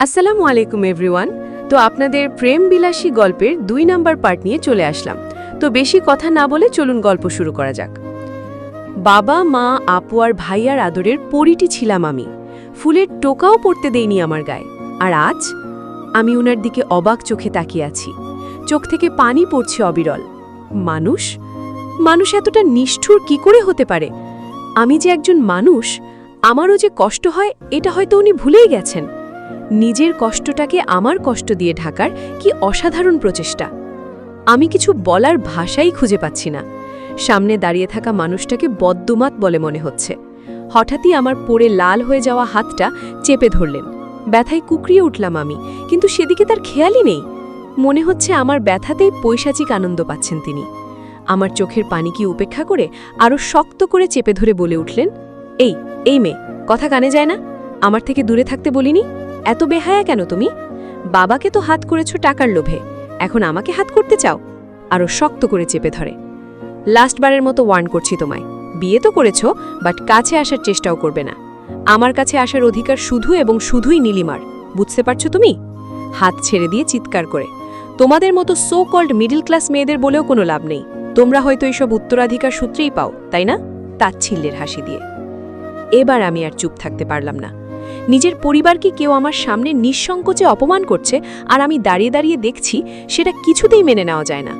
আসসালামু আলাইকুম এভরিওয়ান। তো আপনাদের প্রেম বিলাসী গল্পের 2 নাম্বার পার্ট নিয়ে চলে আসলাম। তো বেশি কথা না বলে চলুন গল্প শুরু করা যাক। বাবা, মা, আপু আর ভাইয়ার আদরের পরিটি ছিলাম আমি। ফুলের টোকাও পড়তে দেইনি আমার গায়ে। আর আজ আমি ওনার দিকে অবাক চোখে তাকিয়ে আছি। চোখ থেকে পানি পড়ছে অবিরল। মানুষ মানুষ এতটা নিষ্ঠুর কি করে হতে পারে? আমি যে একজন মানুষ, আমারও যে কষ্ট হয় এটা হয়তো উনি ভুলেই গেছেন। নিজের কষ্টটাকে আমার কষ্ট দিয়ে ঢাকার কি অসাধারণ প্রচেষ্টা। আমি কিছু বলার ভাষাই খুঁজে পাচ্ছি না। সামনে দাঁড়িয়ে থাকা মানুষটাকে বদ্যমাত বলে মনে হচ্ছে। হঠাৎই আমার পড়ে লাল হয়ে যাওয়া হাতটা চেপে ধরলেন। ব্যথায় কুকরিয়ে উঠলাম আমি, কিন্তু সেদিকে তার খেয়ালই নেই। মনে হচ্ছে আমার ব্যথাতেই পৈশাচিক আনন্দ পাচ্ছেন তিনি। আমার চোখের পানি কি উপেক্ষা করে আরও শক্ত করে চেপে ধরে বলে উঠলেন, এই মেয়ে, কথা কানে যায় না? আমার থেকে দূরে থাকতে বলিনি? এত বেহায়া কেন তুমি? বাবাকে তো হাত করেছো টাকার লোভে, এখন আমাকে হাত করতে চাও? আরও শক্ত করে চেপে ধরে। লাস্টবারের মতো ওয়ার্ন করছি তোমায়। বিয়ে তো করেছো, বাট কাছে আসার চেষ্টাও করবে না। আমার কাছে আসার অধিকার শুধু এবং শুধুই নীলিমার, বুঝতে পারছো তুমি? হাত ছেড়ে দিয়ে চিৎকার করে, তোমাদের মতো সো কল্ড মিডল ক্লাস মেয়েদের বলেও কোনো লাভ নেই। তোমরা হয়তো এইসব উত্তরাধিকার সূত্রেই পাও, তাই না? তাচ্ছিল্যের হাসি দিয়ে। এবার আমি আর চুপ থাকতে পারলাম না। নিজের পরিবারকে কেউ আমার সামনে নিঃসংকোচে অপমান করছে, আর আমি দাঁড়িয়ে দাঁড়িয়ে দেখছি, সেটা কিছুতেই মেনে নেওয়া যায় না।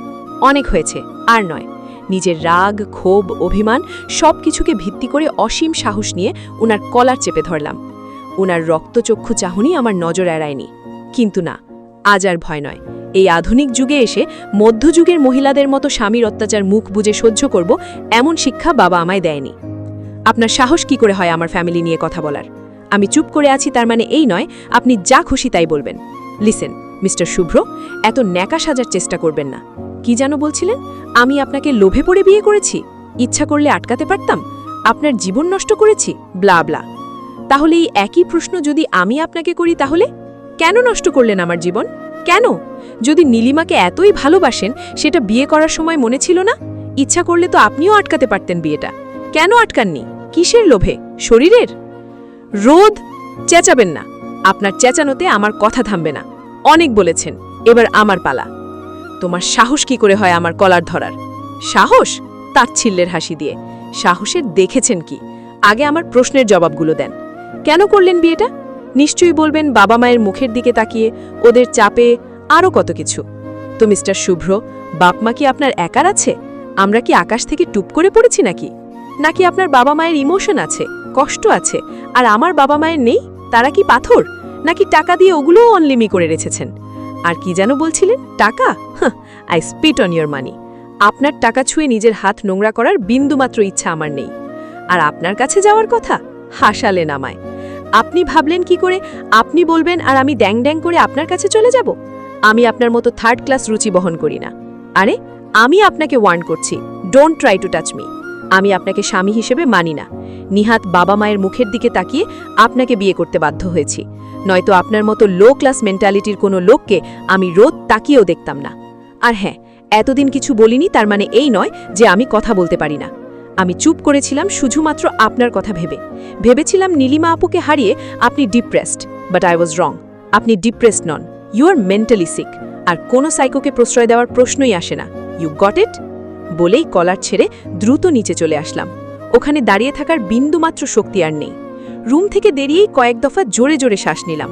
অনেক হয়েছে, আর নয়। নিজের রাগ, ক্ষোভ, অভিমান সব কিছুকে ভিত্তি করে অসীম সাহস নিয়ে উনার কলার চেপে ধরলাম। উনার রক্তচক্ষু চাহনি আমার নজর এড়ায়নি। কিন্তু না, আজ আর ভয় নয়। এই আধুনিক যুগে এসে মধ্যযুগের মহিলাদের মতো স্বামীর অত্যাচার মুখ বুজে সহ্য করব, এমন শিক্ষা বাবা আমায় দেয়নি। আপনার সাহস কি করে হয় আমার ফ্যামিলি নিয়ে কথা বলার? আমি চুপ করে আছি তার মানে এই নয় আপনি যা খুশি তাই বলবেন। লিসেন মিস্টার শুভ্র, এত ন্যাকা সাজার চেষ্টা করবেন না। কি যেন বলছিলেন? আমি আপনাকে লোভে পড়ে বিয়ে করেছি? ইচ্ছা করলে আটকাতে পারতাম? আপনার জীবন নষ্ট করেছি? ব্লা ব্লা। তাহলে এই একই প্রশ্ন যদি আমি আপনাকে করি, তাহলে কেন নষ্ট করলেন আমার জীবন? কেন? যদি নীলিমাকে এতই ভালোবাসেন, সেটা বিয়ে করার সময় মনে ছিল না? ইচ্ছা করলে তো আপনিও আটকাতে পারতেন বিয়েটা। কেন আটকাননি? কিসের লোভে? শরীরের? রোদ চেঁচাবেন না। আপনার চেঁচানোতে আমার কথা থামবে না। অনেক বলেছেন, এবার আমার পালা। তোমার সাহস কি করে হয় আমার কলার ধরার? সাহস? তাচ্ছিল্যের হাসি দিয়ে। সাহসের দেখেছেন কি? আগে আমার প্রশ্নের জবাবগুলো দেন। কেন করলেন বিয়েটা? নিশ্চয়ই বলবেন বাবা মায়ের মুখের দিকে তাকিয়ে, ওদের চাপে, আরও কত কিছু। তো মিস্টার শুভ্র, বাপ মা কি আপনার একার আছে? আমরা কি আকাশ থেকে টুপ করে পড়েছি নাকি? নাকি আপনার বাবা মায়ের ইমোশন আছে, কষ্ট আছে, আর আমার বাবা মায়ের নেই? তারা কি পাথর? নাকি টাকা দিয়ে ওগুলোও অনলিমি করে রেখেছেন? আর কি যেন বলছিলেন? টাকা? আই স্পিট অন ইয়োর মানি। আপনার টাকা ছুঁয়ে নিজের হাত নোংরা করার বিন্দুমাত্র ইচ্ছা আমার নেই। আর আপনার কাছে যাওয়ার কথা? হাসালেন আমায়। আপনি ভাবলেন কি করে আপনি বলবেন আর আমি ড্যাং ড্যাং করে আপনার কাছে চলে যাব? আমি আপনার মতো থার্ড ক্লাস রুচি বহন করি না। আরে, আমি আপনাকে ওয়ার্ন করছি, don't try to touch me. আমি আপনাকে স্বামী হিসেবে মানি না। নিহাত বাবা মায়ের মুখের দিকে তাকিয়ে আপনাকে বিয়ে করতে বাধ্য হয়েছি, নয়তো আপনার মতো লো ক্লাস মেন্টালিটির কোনো লোককে আমি রোদ তাকিয়েও দেখতাম না। আর হ্যাঁ, এতদিন কিছু বলিনি তার মানে এই নয় যে আমি কথা বলতে পারি না। আমি চুপ করেছিলাম শুধুমাত্র আপনার কথা ভেবেছিলাম নীলিমা আপুকে হারিয়ে আপনি depressed, but I was wrong. আপনি ডিপ্রেসড নন, ইউ আর মেন্টালি সিক। আর কোনো সাইকোকে প্রশ্রয় দেওয়ার প্রশ্নই আসে না। You got it? বলেই কলার ছেড়ে দ্রুত নিচে চলে আসলাম। ওখানে দাঁড়িয়ে থাকার বিন্দুমাত্র শক্তি আর নেই। রুম থেকে বেরিয়েই কয়েক দফা জোরে জোরে শ্বাস নিলাম।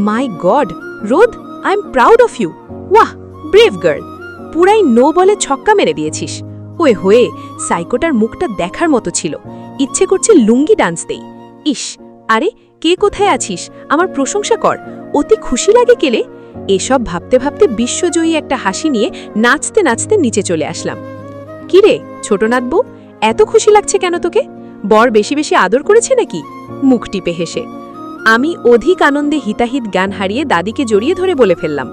মাই গড, রোদ, I am proud of you. ওয়াহ, ব্রেভ গার্ল। পুরাই নো বলে ছক্কা মেরে দিয়েছিস। ওয়ে হয়ে, সাইকোটার মুখটা দেখার মতো ছিল। ইচ্ছে করছে লুঙ্গি ডান্স দেই। ইস, আরে কে কোথায় আছিস? আমার প্রশংসা কর। অতি খুশি লাগে কেলে? এসব ভাবতে ভাবতে বিশ্বজয়ী একটা হাসি নিয়ে নাচতে নাচতে নিচে চলে আসলাম। কিরে ছোট নাতবউ, এত খুশি লাগছে কেন তোকে? বর বেশি বেশি আদর করেছে নাকি? মুখ টিপে হেসে আমি অধিক আনন্দে হিতাহিত জ্ঞান হারিয়ে দাদিকে জড়িয়ে ধরে বলে ফেললাম,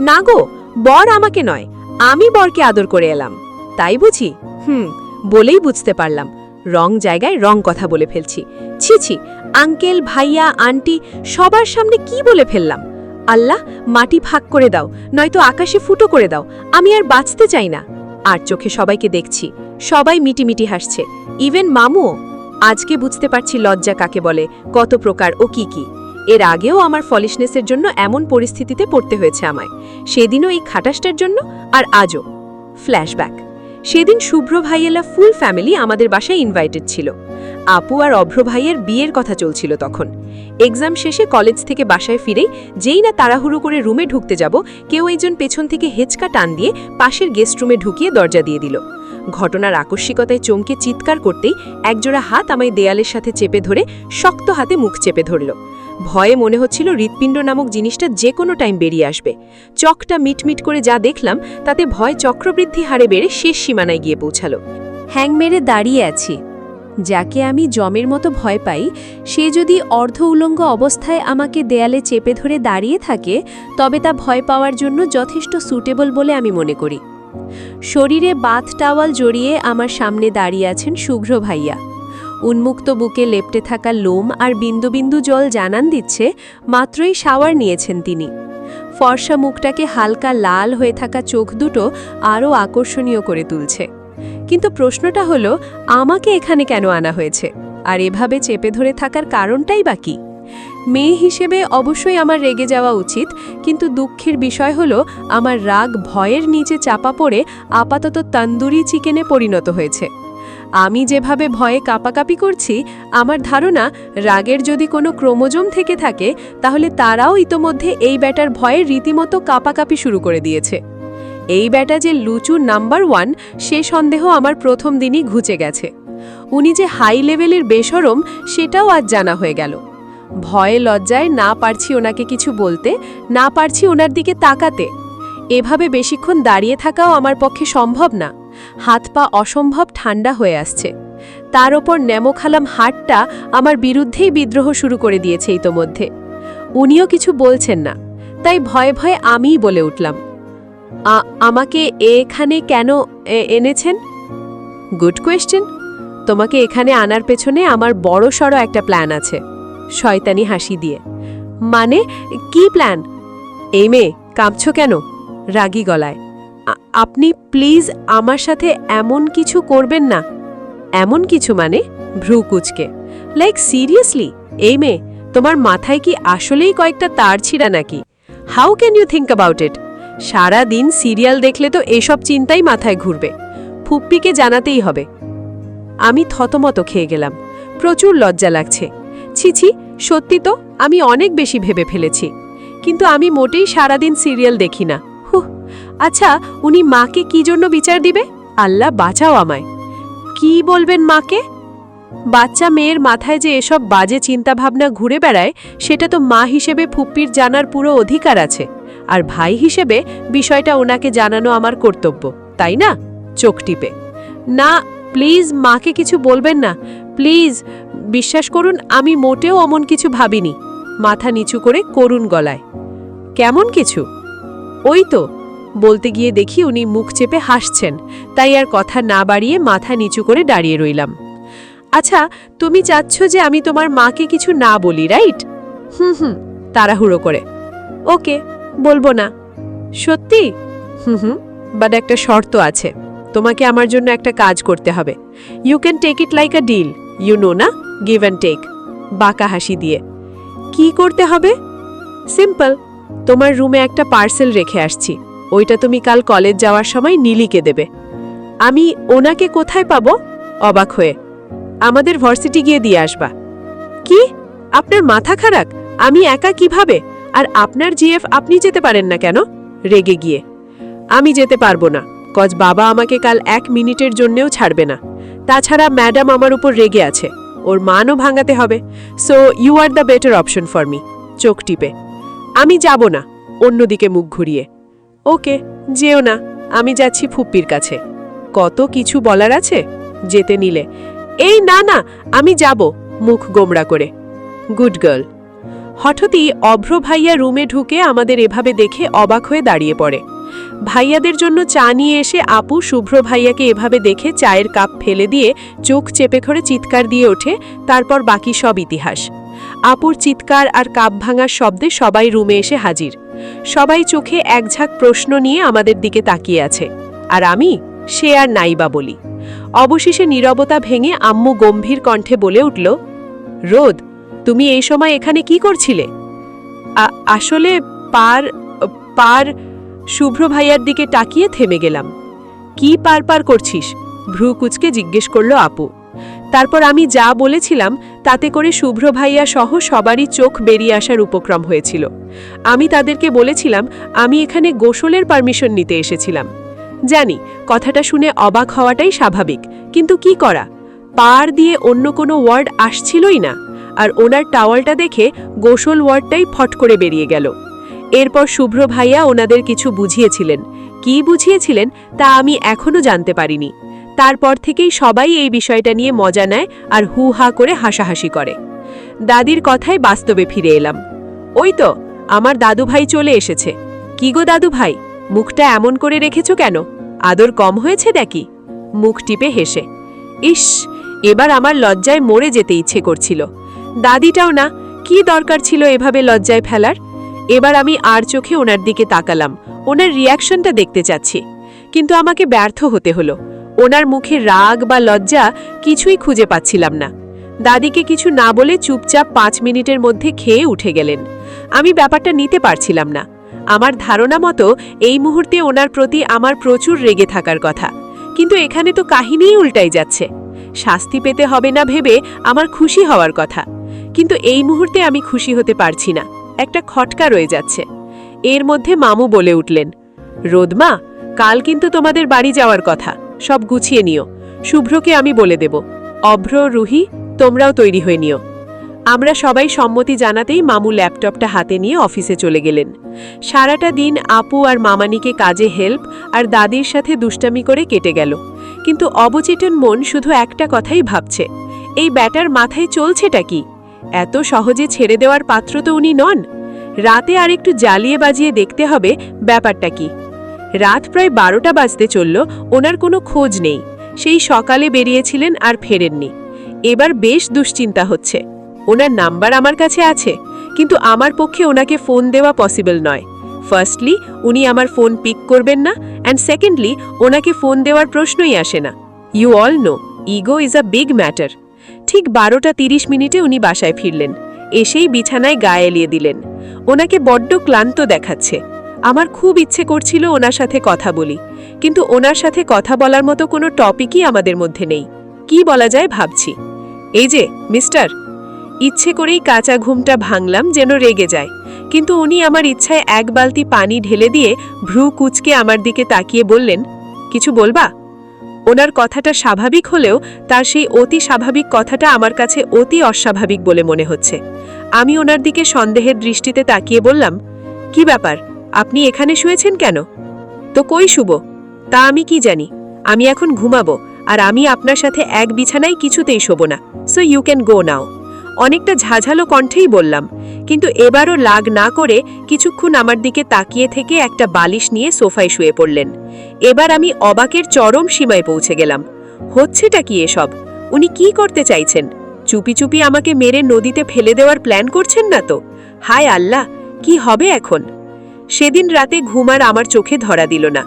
না গো, বর আমাকে নয়, আমি বরকে আদর করে এলাম। তাই বুঝি? বলেই বুঝতে পারলাম রং জায়গায় রং কথা বলে ফেলছি। ছি ছি, আঙ্কেল, ভাইয়া, আন্টি সবার সামনে কি বলে ফেললাম? আল্লাহ, মাটি ফাঁক করে দাও, নয়তো আকাশে ফুটো করে দাও। আমি আর বাঁচতে চাই না। আর চোখে সবাইকে দেখছি, সবাই মিটিমিটি হাসছে, ইভেন মামুও। আজকে বুঝতে পারছি লজ্জা কাকে বলে, কত প্রকার ও কি কি। এর আগেও আমার ফলিশনেসের জন্য এমন পরিস্থিতিতে পড়তে হয়েছে আমায়, সেদিনও এই খাটাসটার জন্য, আর আজও। ফ্ল্যাশব্যাক। সেদিন শুভ্র ভাইয়েলা ফুল ফ্যামিলি আমাদের বাসায় ইনভাইটেড ছিল। আপু আর অভ্র ভাইয়ের বিয়ের কথা চলছিল তখন। এক্সাম শেষে কলেজ থেকে বাসায় ফিরেই যেই না তাড়াহুড়ো করে রুমে ঢুকতে যাব, কেউ একজন পেছন থেকে হেঁচকা টান দিয়ে পাশের গেস্ট রুমে ঢুকিয়ে দরজা দিয়ে দিল। ঘটনার আকস্মিকতায় চমকে চিৎকার করতেই একজোড়া হাত আমায় দেয়ালের সাথে চেপে ধরে শক্ত হাতে মুখ চেপে ধরল। ভয়ে মনে হচ্ছিল হৃৎপিণ্ড নামক জিনিসটা যে কোনো টাইম বেরিয়ে আসবে। চকটা মিটমিট করে যা দেখলাম তাতে ভয় চক্রবৃদ্ধি হারে বেড়ে শেষ সীমানায় গিয়ে পৌঁছালো। হ্যাং মেরে দাঁড়িয়ে আছি। যাকে আমি জমের মতো ভয় পাই, সে যদি অর্ধ উলঙ্গ অবস্থায় আমাকে দেয়ালে চেপে ধরে দাঁড়িয়ে থাকে, তবে তা ভয় পাওয়ার জন্য যথেষ্ট সুটেবল বলে আমি মনে করি। শরীরে বাথ টাওয়াল জড়িয়ে আমার সামনে দাঁড়িয়ে আছেন শুভ্র ভাইয়া। উন্মুক্ত বুকে লেপ্টে থাকা লোম আর বিন্দু বিন্দু জল জানান দিচ্ছে মাত্রই শাওয়ার নিয়েছেন তিনি। ফর্সা মুখটাকে হালকা লাল হয়ে থাকা চোখ দুটো আরও আকর্ষণীয় করে তুলছে। কিন্তু প্রশ্নটা হলো, আমাকে এখানে কেন আনা হয়েছে, আর এভাবে চেপে ধরে থাকার কারণটাই বা কী? মেয়ে হিসেবে অবশ্যই আমার রেগে যাওয়া উচিত, কিন্তু দুঃখের বিষয় হলো আমার রাগ ভয়ের নিচে চাপা পড়ে আপাতত তন্দুরি চিকেনে পরিণত হয়েছে। আমি যেভাবে ভয়ে কাঁপাকাঁপি করছি, আমার ধারণা রাগের যদি কোনো ক্রোমোজোম থেকে থাকে, তাহলে তারাও ইতোমধ্যে এই ব্যাটার ভয়ে রীতিমতো কাঁপাকাঁপি শুরু করে দিয়েছে। এই ব্যাটা যে লুচু নাম্বার 1, সে সন্দেহ আমার প্রথম দিনই ঘুচে গেছে। উনি যে হাই লেভেলের বেশরম, সেটাও আজ জানা হয়ে গেল। ভয়ে লজ্জায় না পারছি ওনাকে কিছু বলতে, না পারছি ওনার দিকে তাকাতে। এভাবে বেশিক্ষণ দাঁড়িয়ে থাকাও আমার পক্ষে সম্ভব না। হাত পা অসম্ভব ঠান্ডা হয়ে আসছে। তার ওপর নেমোখালাম হাটটা আমার বিরুদ্ধেই বিদ্রোহ শুরু করে দিয়েছে ইতোমধ্যে। উনিও কিছু বলছেন না, তাই ভয়ে ভয়ে আমিই বলে উঠলাম, আমাকে এখানে কেন এনেছেন? Good question. তোমাকে এখানে আনার পেছনে আমার বড়সড় একটা প্ল্যান আছে। শয়তানি হাসি দিয়ে। মানে কি প্ল্যান? এই মেয়ে, কাঁপছো কেন? রাগী গলায়। আপনি প্লিজ আমার সাথে এমন কিছু করবেন না। এমন কিছু মানে? ভ্রু কুচকে। Like seriously? এই মেয়ে, তোমার মাথায় কি আসলেই কয়েকটা তার ছিঁড়া নাকি? How can you think about it? সারা দিন সিরিয়াল দেখলে তো এসব চিন্তাই মাথায় ঘুরবে। ফুপ্পিকে জানাতেই হবে। আমি থতমত খেয়ে গেলাম। প্রচুর লজ্জা লাগছে। ছি, সত্যি তো আমি অনেক বেশি ভেবে ফেলেছি। কিন্তু আমি মোটেই সারাদিন সিরিয়াল দেখি না। আচ্ছা, উনি মাকে কি জন্য বিচার দিবে? আল্লাহ বাঁচাও আমায়। কি বলবেন মাকে? বাচ্চা মেয়ের মাথায় যে এসব বাজে চিন্তাভাবনা ঘুরে বেড়ায়, সেটা তো মা হিসেবে ফুপ্পির জানার পুরো অধিকার আছে। আর ভাই হিসেবে বিষয়টা ওনাকে জানানো আমার কর্তব্য, তাই না? চোখ টিপে। না, প্লিজ মাকে কিছু বলবেন না, প্লিজ। বিশ্বাস করুন, আমি মোটেও অমন কিছু ভাবিনি। মাথা নিচু করে করুণ গলায়। কেমন কিছু? ওই তো। বলতে গিয়ে দেখি উনি মুখ চেপে হাসছেন, তাই আর কথা না বাড়িয়ে মাথা নিচু করে দাঁড়িয়ে রইলাম। আচ্ছা, তুমি চাচ্ছ যে আমি তোমার মাকে কিছু না বলি, রাইট? তাড়াহুড়ো করে। ওকে, বলবো না। সত্যি? বাট একটা শর্ত আছে। তোমাকে আমার জন্য একটা কাজ করতে হবে। You can take it like a deal, you know না, গিভ অ্যান্ড টেক। বাঁকা হাসি দিয়ে। কি করতে হবে? সিম্পল। তোমার রুমে একটা পার্সেল রেখে আসছি, ওইটা তুমি কাল কলেজ যাওয়ার সময় নীলিকে দেবে। আমি ওনাকে কোথায় পাবো? অবাক হয়ে। আমাদের ভার্সিটি গিয়ে দিয়ে আসবা। কি? আপনার মাথা খারাপ? আমি একা কিভাবে? আর আপনার জিএফ আপনি যেতে পারেন না কেন? রেগে গিয়ে। আমি যেতে পারবো না, কজ বাবা আমাকে কাল 1 মিনিটের জন্যেও ছাড়বে না। তাছাড়া ম্যাডাম আমার উপর রেগে আছে, ওর মানও ভাঙাতে হবে। So you are the better option for me. চোখ টিপে। আমি যাব না। অন্যদিকে মুখ ঘুরিয়ে। ওকে, যেও না, আমি যাচ্ছি ফুপ্পির কাছে। কত কিছু বলার আছে। যেতে নিলে। এই না না, আমি যাব, মুখ গোমড়া করে। Good girl. হঠাৎই অভ্র ভাইয়া রুমে ঢুকে আমাদের এভাবে দেখে অবাক হয়ে দাঁড়িয়ে পড়ে। ভাইয়াদের জন্য চা নিয়ে এসে আপু শুভ্র ভাইয়াকে এভাবে দেখে চায়ের কাপ ফেলে দিয়ে চোখ চেপে করে চিৎকার দিয়ে ওঠে। তারপর বাকি সব ইতিহাস। আপুর চিৎকার আর কাপ ভাঙার শব্দে সবাই রুমে এসে হাজির। সবাই চোখে একঝাঁক প্রশ্ন নিয়ে আমাদের দিকে তাকিয়ে আছে। আর আমি, সে আর নাইবা বলি। অবশেষে নীরবতা ভেঙে আম্মু গম্ভীর কণ্ঠে বলে উঠল, রোদ, তুমি এই সময় এখানে কি করছিলে? আসলে পার পার শুভ্র ভাইয়ার দিকে তাকিয়ে থেমে গেলাম। কি পার পার করছিস? ভ্রু কুচকে জিজ্ঞেস করল আপু। তারপর আমি যা বলেছিলাম তাতে করে শুভ্র ভাইয়া সহ সবারই চোখ বেরিয়ে আসার উপক্রম হয়েছিল। আমি তাদেরকে বলেছিলাম আমি এখানে গোসলের পারমিশন নিতে এসেছিলাম। জানি কথাটা শুনে অবাক হওয়াটাই স্বাভাবিক, কিন্তু কি করা, পার দিয়ে অন্য কোনো ওয়ার্ড আসছিলই না। আর ওনার টাওয়ালটা দেখে গোসল ওয়ার্ডটাই ফট করে বেরিয়ে গেল। এরপর শুভ্র ভাইয়া ওনাদের কিছু বুঝিয়েছিলেন। কি বুঝিয়েছিলেন তা আমি এখনো জানতে পারিনি। তারপর থেকেই সবাই এই বিষয়টা নিয়ে মজা নেয় আর হু হা করে হাসাহাসি করে। দাদির কথায় বাস্তবে ফিরে এলাম। ওই তো আমার দাদু ভাই চলে এসেছে। কি গো দাদু ভাই, মুখটা এমন করে রেখেছ কেন? আদর কম হয়েছে নাকি? মুখ টিপে হেসে। ইস, এবার আমার লজ্জায় মরে যেতে ইচ্ছে করছিল। দাদিটাও না, কি দরকার ছিল এভাবে লজ্জায় ফেলার? এবার আমি আর চোখে ওনার দিকে তাকালাম, ওনার রিয়াকশনটা দেখতে চাচ্ছি। কিন্তু আমাকে ব্যর্থ হতে হলো। ওনার মুখে রাগ বা লজ্জা কিছুই খুঁজে পাচ্ছিলাম না। দাদিকে কিছু না বলে চুপচাপ 5 মিনিটের মধ্যে খেয়ে উঠে গেলেন। আমি ব্যাপারটা নিতে পারছিলাম না। আমার ধারণা মতো এই মুহূর্তে ওনার প্রতি আমার প্রচুর রেগে থাকার কথা, কিন্তু এখানে তো কাহিনীই উল্টাই যাচ্ছে। শাস্তি পেতে হবে না ভেবে আমার খুশি হওয়ার কথা, কিন্তু এই মুহূর্তে আমি খুশি হতে পারছি না। একটা খটকা রয়ে যাচ্ছে। এর মধ্যে মামু বলে উঠলেন, রোদমা, কাল কিন্তু তোমাদের বাড়ি যাওয়ার কথা, সব গুছিয়ে নিও। শুভ্রকে আমি বলে দেব। অভ্র, রুহি, তোমরাও তৈরি হয়ে নিও। আমরা সবাই সম্মতি জানাতেই মামু ল্যাপটপটা হাতে নিয়ে অফিসে চলে গেলেন। সারাটা দিন আপু আর মামানিকে কাজে হেল্প আর দাদির সাথে দুষ্টামি করে কেটে গেল। কিন্তু অবচেতন মন শুধু একটা কথাই ভাবছে, এই ব্যাটার মাথায় চলছেটা কি? এত সহজে ছেড়ে দেওয়ার পাত্র তো উনি নন। রাতে আর একটু জ্বালিয়ে বাজিয়ে দেখতে হবে ব্যাপারটা কি। রাত প্রায় 12টা বাজতে চলল, ওনার কোনো খোঁজ নেই। সেই সকালে বেরিয়েছিলেন আর ফেরেননি। এবার বেশ দুশ্চিন্তা হচ্ছে। ওনার নাম্বার আমার কাছে আছে, কিন্তু আমার পক্ষে ওনাকে ফোন দেওয়া পসিবল নয়। ফার্স্টলি, উনি আমার ফোন পিক করবেন না, অ্যান্ড সেকেন্ডলি, ওনাকে ফোন দেওয়ার প্রশ্নই আসে না। You all know, ego is a big matter. ঠিক 12টা 30 মিনিটে উনি বাসায় ফিরলেন। এসেই বিছানায় গায়ে এলিয়ে দিলেন। ওনাকে বড্ড ক্লান্ত দেখাচ্ছে। আমার খুব ইচ্ছে করছিল ওনার সাথে কথা বলি, কিন্তু ওনার সাথে কথা বলার মতো কোনো টপিকই আমাদের মধ্যে নেই। কি বলা যায় ভাবছি। এই যে মিস্টার, ইচ্ছে করেই কাঁচা ঘুমটা ভাঙলাম যেন রেগে যায়, কিন্তু উনি আমার ইচ্ছায় 1 বালতি পানি ঢেলে দিয়ে ভ্রু কুচকে আমার দিকে তাকিয়ে বললেন, কিছু বলবা? ওনার কথাটা স্বাভাবিক হলেও তার সেই অতি স্বাভাবিক কথাটা আমার কাছে অতি অস্বাভাবিক বলে মনে হচ্ছে। আমি ওনার দিকে সন্দেহের দৃষ্টিতে তাকিয়ে বললাম, কি ব্যাপার, আপনি এখানে শুয়েছেন কেন? তো কই শুব? তা আমি কি জানি। আমি এখন ঘুমাবো, আর আমি আপনার সাথে এক বিছানায় কিছুতেই শোব না। সো ইউ ক্যান গো নাও। অনেকটা ঝাঝালো কণ্ঠেই বললাম, কিন্তু এবারও লাগ না করে কিছুক্ষণ আমার দিকে তাকিয়ে থেকে একটা বালিশ নিয়ে সোফায় শুয়ে পড়লেন। এবার আমি অবাকের চরম সীমায় পৌঁছে গেলাম। হচ্ছেটা কি এসব? উনি কি করতে চাইছেন? চুপি চুপি আমাকে মেরে নদীতে ফেলে দেওয়ার প্ল্যান করছেন না তো? হায় আল্লাহ, কি হবে এখন? সেদিন রাতে ঘুম আর আমার চোখে ধরা দিল না।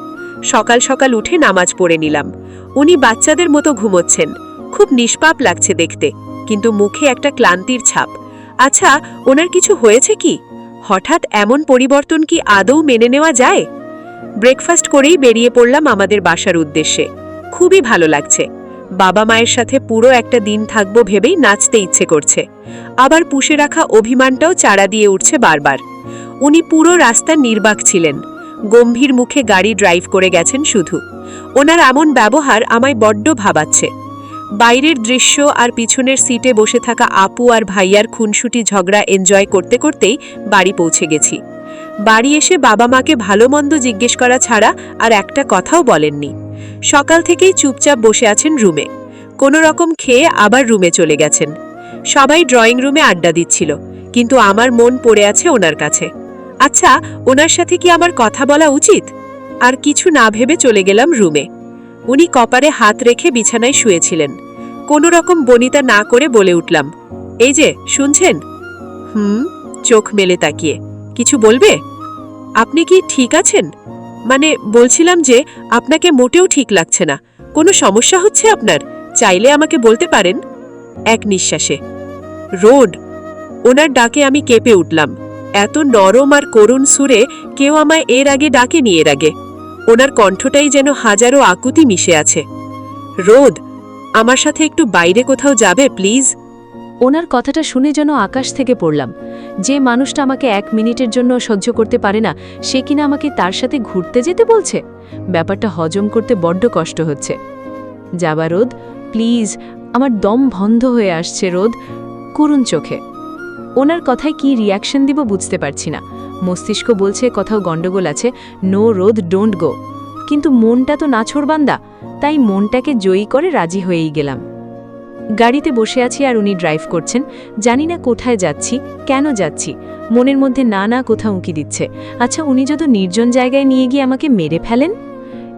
সকাল সকাল উঠে নামাজ পড়ে নিলাম। উনি বাচ্চাদের মতো ঘুমোচ্ছেন। খুব নিষ্পাপ লাগছে দেখতে, কিন্তু মুখে একটা ক্লান্তির ছাপ। আচ্ছা, ওনার কিছু হয়েছে কি? হঠাৎ এমন পরিবর্তন কি আদৌ মেনে নেওয়া যায়? ব্রেকফাস্ট করেই বেরিয়ে পড়লাম আমাদের বাসার উদ্দেশ্যে। খুবই ভালো লাগছে। বাবা মায়ের সাথে পুরো একটা দিন থাকবো ভেবেই নাচতে ইচ্ছে করছে। আবার পুষে রাখা অভিমানটাও চাড়া দিয়ে উঠছে বারবার। উনি পুরো রাস্তা নির্বাক ছিলেন। গম্ভীর মুখে গাড়ি ড্রাইভ করে গেছেন শুধু। ওনার এমন ব্যবহার আমায় বড্ড ভাবাচ্ছে। বাইরের দৃশ্য আর পিছনের সিটে বসে থাকা আপু আর ভাইয়ার খুনসুটি ঝগড়া এনজয় করতে করতেই বাড়ি পৌঁছে গেছি। বাড়ি এসে বাবা মাকে ভালো মন্দ জিজ্ঞেস করা ছাড়া আর একটা কথাও বলেননি। সকাল থেকেই চুপচাপ বসে আছেন রুমে। কোনো রকম খেয়ে আবার রুমে চলে গেছেন। সবাই ড্রয়িং রুমে আড্ডা দিচ্ছিল, কিন্তু আমার মন পড়ে আছে ওনার কাছে। আচ্ছা, ওনার সাথে কি আমার কথা বলা উচিত? আর কিছু না ভেবে চলে গেলাম রুমে। উনি কপারে হাত রেখে বিছানায় শুয়েছিলেন। কোনো রকম বনিতা না করে বলে উঠলাম, এই যে শুনছেন? চোখ মেলে তাকিয়ে, কিছু বলবে? আপনি কি ঠিক আছেন? মানে বলছিলাম যে আপনাকে মোটেও ঠিক লাগছে না। কোনো সমস্যা হচ্ছে আপনার? চাইলে আমাকে বলতে পারেন। এক নিঃশ্বাসে, রোড, ওনার ডাকে আমি কেঁপে উঠলাম। এত নরম আর করুণ সুরে কেউ আমায় এর আগে ডাকেনি এর আগে। ওনার কণ্ঠটাই যেন হাজারো আকুতি মিশে আছে। রোদ, আমার সাথে একটু বাইরে কোথাও যাবে প্লিজ? ওনার কথাটা শুনে যেন আকাশ থেকে পড়লাম। যে মানুষটা আমাকে 1 মিনিটের জন্য সহ্য করতে পারে না, সে কিনা আমাকে তার সাথে ঘুরতে যেতে বলছে। ব্যাপারটা হজম করতে বড্ড কষ্ট হচ্ছে। যাবা রোদ, প্লিজ, আমার দম বন্ধ হয়ে আসছে রোদ, করুণ চোখে। ওনার কথায় কি রিয়াকশন দিব বুঝতে পারছি না। মস্তিষ্ক বলছে কোথাও গন্ডগোল আছে, নো রোদ, ডোন্ট গো। কিন্তু মনটা তো নাছোড়বান্দা, তাই মনটাকে জয়ী করে রাজি হয়েই গেলাম। গাড়িতে বসে আছি আর উনি ড্রাইভ করছেন। জানি না কোথায় যাচ্ছি, কেন যাচ্ছি। মনের মধ্যে না না কোথাও উঁকি দিচ্ছে। আচ্ছা, উনি যদি নির্জন জায়গায় নিয়ে গিয়ে আমাকে মেরে ফেলেন?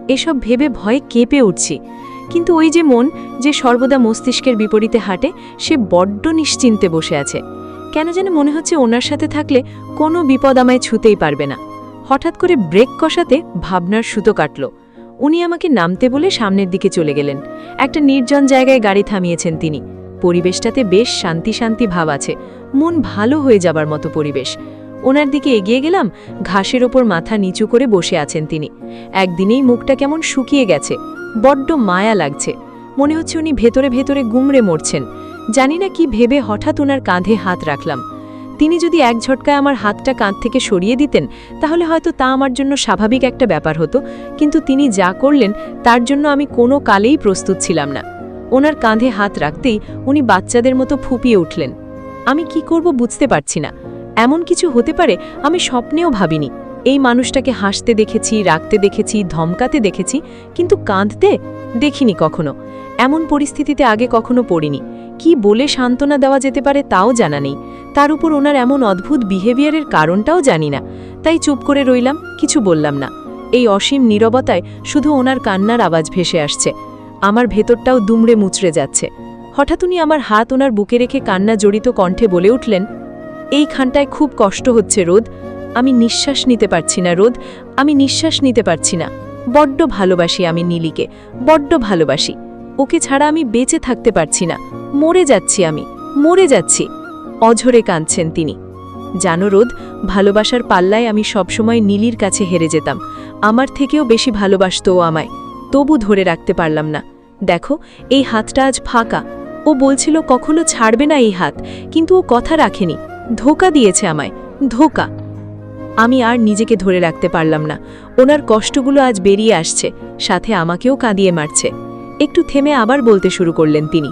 এসব ভেবে ভয়ে কেঁপে উঠছি। কিন্তু ওই যে মন, যে সর্বদা মস্তিষ্কের বিপরীতে হাঁটে, সে বড্ড নিশ্চিন্তে বসে আছে। কেন যেন মনে হচ্ছে ওনার সাথে থাকলে কোনো বিপদ আমায় ছুঁতেই পারবে না। হঠাৎ করে ব্রেক কষাতে ভাবনার সুতো কাটল। উনি আমাকে নামতে বলে সামনের দিকে চলে গেলেন। একটা নির্জন জায়গায় গাড়ি থামিয়েছেন তিনি। পরিবেশটাতে বেশ শান্তি শান্তি ভাব আছে, মন ভালো হয়ে যাবার মতো পরিবেশ। ওনার দিকে এগিয়ে গেলাম। ঘাসের ওপর মাথা নিচু করে বসে আছেন তিনি। একদিনেই মুখটা কেমন শুকিয়ে গেছে, বড্ড মায়া লাগছে। মনে হচ্ছে উনি ভেতরে ভেতরে গুমড়ে মরছেন। জানি না কি ভেবে হঠাৎ ওনার কাঁধে হাত রাখলাম। তিনি যদি এক ঝটকায় আমার হাতটা কাঁধ থেকে সরিয়ে দিতেন, তাহলে হয়তো তা আমার জন্য স্বাভাবিক একটা ব্যাপার হতো। কিন্তু তিনি যা করলেন তার জন্য আমি কোনো কালেই প্রস্তুত ছিলাম না। ওনার কাঁধে হাত রাখতেই উনি বাচ্চাদের মতো ফুঁপিয়ে উঠলেন। আমি কি করব বুঝতে পারছি না। এমন কিছু হতে পারে আমি স্বপ্নেও ভাবিনি। এই মানুষটাকে হাসতে দেখেছি, রাগতে দেখেছি, ধমকাতে দেখেছি, কিন্তু কাঁদতে দেখিনি কখনো। এমন পরিস্থিতিতে আগে কখনো পড়িনি। কি বলে সান্ত্বনা দেওয়া যেতে পারে তাও জানা নেই। তার উপর ওনার এমন অদ্ভুত বিহেভিয়ারের কারণটাও জানি না। তাই চুপ করে রইলাম, কিছু বললাম না। এই অসীম নীরবতায় শুধু ওনার কান্নার আওয়াজ ভেসে আসছে। আমার ভেতরটাও দুমড়ে মুচড়ে যাচ্ছে। হঠাৎ উনি আমার হাত ওনার বুকে রেখে কান্না জড়িত কণ্ঠে বলে উঠলেন, এইখানটায় খুব কষ্ট হচ্ছে রোদ, আমি নিঃশ্বাস নিতে পারছি না রোদ, আমি নিঃশ্বাস নিতে পারছি না। বড্ড ভালোবাসি আমি নীলিকে, বড্ড ভালোবাসি। ওকে ছাড়া আমি বেঁচে থাকতে পারছি না, মরে যাচ্ছি, আমি মরে যাচ্ছি। অঝরে কাঁদছেন তিনি। জানো রোদ, ভালোবাসার পাল্লায় আমি সবসময় নীলির কাছে হেরে যেতাম। আমার থেকেও বেশি ভালোবাসত ও আমায়, তবু ধরে রাখতে পারলাম না। দেখো, এই হাতটা আজ ফাঁকা। ও বলছিল কখনো ছাড়বে না এই হাত, কিন্তু ও কথা রাখেনি, ধোঁকা দিয়েছে আমায়, ধোঁকা। আমি আর নিজেকে ধরে রাখতে পারলাম না। ওনার কষ্টগুলো আজ বেরিয়ে আসছে, সাথে আমাকেও কাঁদিয়ে মারছে। একটু থেমে আবার বলতে শুরু করলেন তিনি,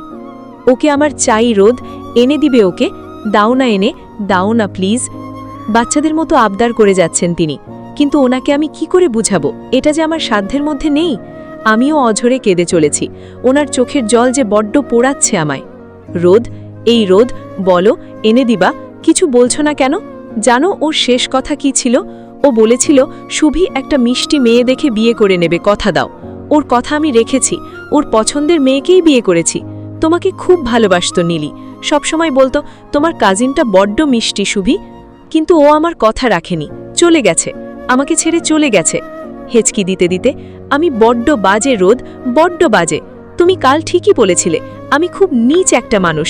ওকে আমার চাই রোদ, এনে দিবে ওকে, দাও না এনে, দাও না প্লিজ। বাচ্চাদের মতো আবদার করে যাচ্ছেন তিনি। কিন্তু ওনাকে আমি কি করে বুঝাবো এটা যে আমার সাধ্যের মধ্যে নেই। আমিও অঝরে কেঁদে চলেছি। ওনার চোখের জল যে বড্ড পোড়াচ্ছে আমায়। রোদ, এই রোদ, বলো, এনে দিবা, কিছু বলছো না কেন? জানো ওর শেষ কথা কি ছিল? ও বলেছিল শুভি একটা মিষ্টি মেয়ে দেখে বিয়ে করে নেবে, কথা দাও। ওর কথা আমি রেখেছি, ওর পছন্দের মেয়েকেই বিয়ে করেছি। তোমাকে খুব ভালোবাসতো নীলি, সবসময় বলতো তোমার কাজিনটা বড্ড মিষ্টি শুভি। কিন্তু ও আমার কথা রাখেনি, চলে গেছে, আমাকে ছেড়ে চলে গেছে। হেঁচকি দিতে দিতে, আমি বড্ড বাজে রোদ, বড্ড বাজে। তুমি কাল ঠিকই বলেছিলে আমি খুব নীচ একটা মানুষ,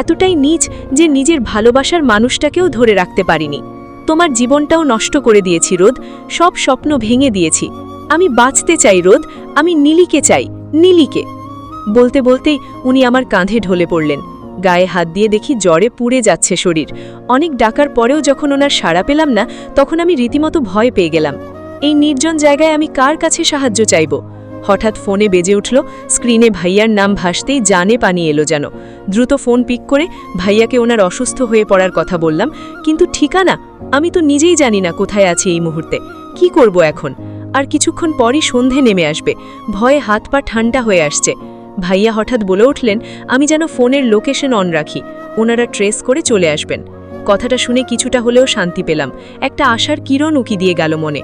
এতটাই নীচ যে নিজের ভালোবাসার মানুষটাকেও ধরে রাখতে পারিনি। তোমার জীবনটাও নষ্ট করে দিয়েছি রোদ, সব স্বপ্ন ভেঙে দিয়েছি। আমি বাঁচতে চাই রোদ, আমি নীলিকে চাই, নীলিকে। বলতে বলতেই উনি আমার কাঁধে ঢলে পড়লেন। গায়ে হাত দিয়ে দেখি জ্বরে পুড়ে যাচ্ছে শরীর। অনেক ডাকার পরেও যখন ওনার সাড়া পেলাম না, তখন আমি রীতিমতো ভয় পেয়ে গেলাম। এই নির্জন জায়গায় আমি কার কাছে সাহায্য চাইব? হঠাৎ ফোনে বেজে উঠল। স্ক্রিনে ভাইয়ার নাম ভাসতেই জানে পানি এলো যেন। দ্রুত ফোন পিক করে ভাইয়াকে ওনার অসুস্থ হয়ে পড়ার কথা বললাম। কিন্তু ঠিকানা আমি তো নিজেই জানি না কোথায় আছি এই মুহূর্তে। কি করব এখন? আর কিছুক্ষণ পরই সন্ধে নেমে আসবে। ভয়ে হাত পা ঠান্ডা হয়ে আসছে। ভাইয়া হঠাৎ বলে উঠলেন আমি যেন ফোনের লোকেশন অন রাখি, ওনারা ট্রেস করে চলে আসবেন। কথাটা শুনে কিছুটা হলেও শান্তি পেলাম। একটা আশার কিরণ উকি দিয়ে গেল মনে।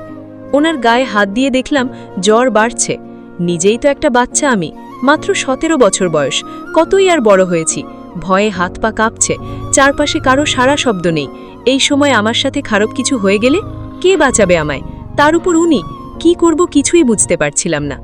ওনার গায়ে হাত দিয়ে দেখলাম জ্বর বাড়ছে। নিজেই তো একটা বাচ্চা আমি, মাত্র 17 বছর বয়স, কতই আর বড় হয়েছি। ভয়ে হাত পা কাঁপছে। চারপাশে কারো সারা শব্দ নেই। এই সময় আমার সাথে খারাপ কিছু হয়ে গেলে কে বাঁচাবে আমায়? তার উপর উনি, কি করব কিছুই বুঝতে পারছিলাম না।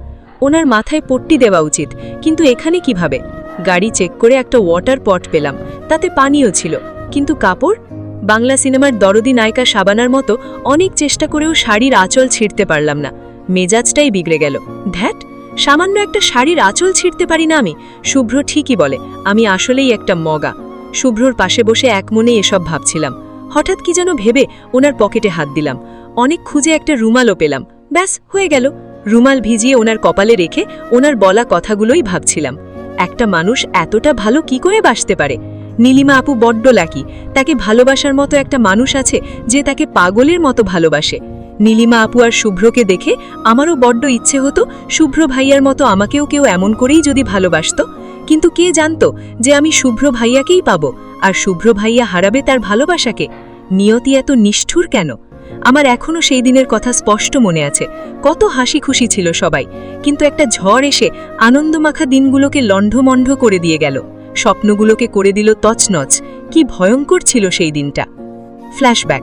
ওনার মাথায় পট্টি দেওয়া উচিত, কিন্তু এখানে কিভাবে? গাড়ি চেক করে একটা ওয়াটার পট পেলাম, তাতে পানিও ছিল। কিন্তু কাপড়, বাংলা সিনেমার দরদি নায়িকা শাবানার মতো অনেক চেষ্টা করেও শাড়ির আঁচল ছিঁড়তে পারলাম না। মেজাজটাই বিগড়ে গেল। ধ্যাট, সামান্য একটা শাড়ির আঁচল ছিঁড়তে পারি না আমি? শুভ্র ঠিকই বলে, আমি আসলেই একটা মগা। শুভ্রর পাশে বসে এক মনে এসব ভাবছিলাম। হঠাৎ কি যেন ভেবে ওনার পকেটে হাত দিলাম। অনেক খুঁজে একটা রুমালও পেলাম। ব্যাস, হয়ে গেল। রুমাল ভিজিয়ে ওনার কপালে রেখে ওনার বলা কথাগুলোই ভাবছিলাম। একটা মানুষ এতটা ভালো কি করে বাসতে পারে? নীলিমা আপু বড্ড লাকি, তাকে ভালোবাসার মতো একটা মানুষ আছে যে তাকে পাগলের মতো ভালোবাসে। নীলিমা আপু আর শুভ্রকে দেখে আমারও বড্ড ইচ্ছে হতো শুভ্র ভাইয়ার মতো আমাকেও কেউ এমন করেই যদি ভালোবাসত। কিন্তু কে জানতো যে আমি শুভ্র ভাইয়াকেই পাবো, আর শুভ্র ভাইয়া হারাবে তার ভালোবাসাকে? নিয়তি এত নিষ্ঠুর কেন? আমার এখনো সেই দিনের কথা স্পষ্ট মনে আছে। কত হাসি খুশি ছিল সবাই, কিন্তু একটা ঝড় এসে আনন্দমাখা দিনগুলোকে লণ্ঠমণ্ড করে দিয়ে গেল। স্বপ্নগুলোকে করে দিল তছনছ। কি ভয়ঙ্কর ছিল সেই দিনটা। ফ্ল্যাশব্যাক।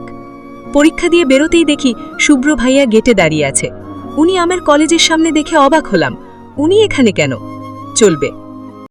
পরীক্ষা দিয়ে বেরোতেই দেখি শুভ্র ভাইয়া গেটে দাঁড়িয়ে আছে। উনি আমার কলেজের সামনে দেখে অবাক হলাম। উনি এখানে কেন? চলবে।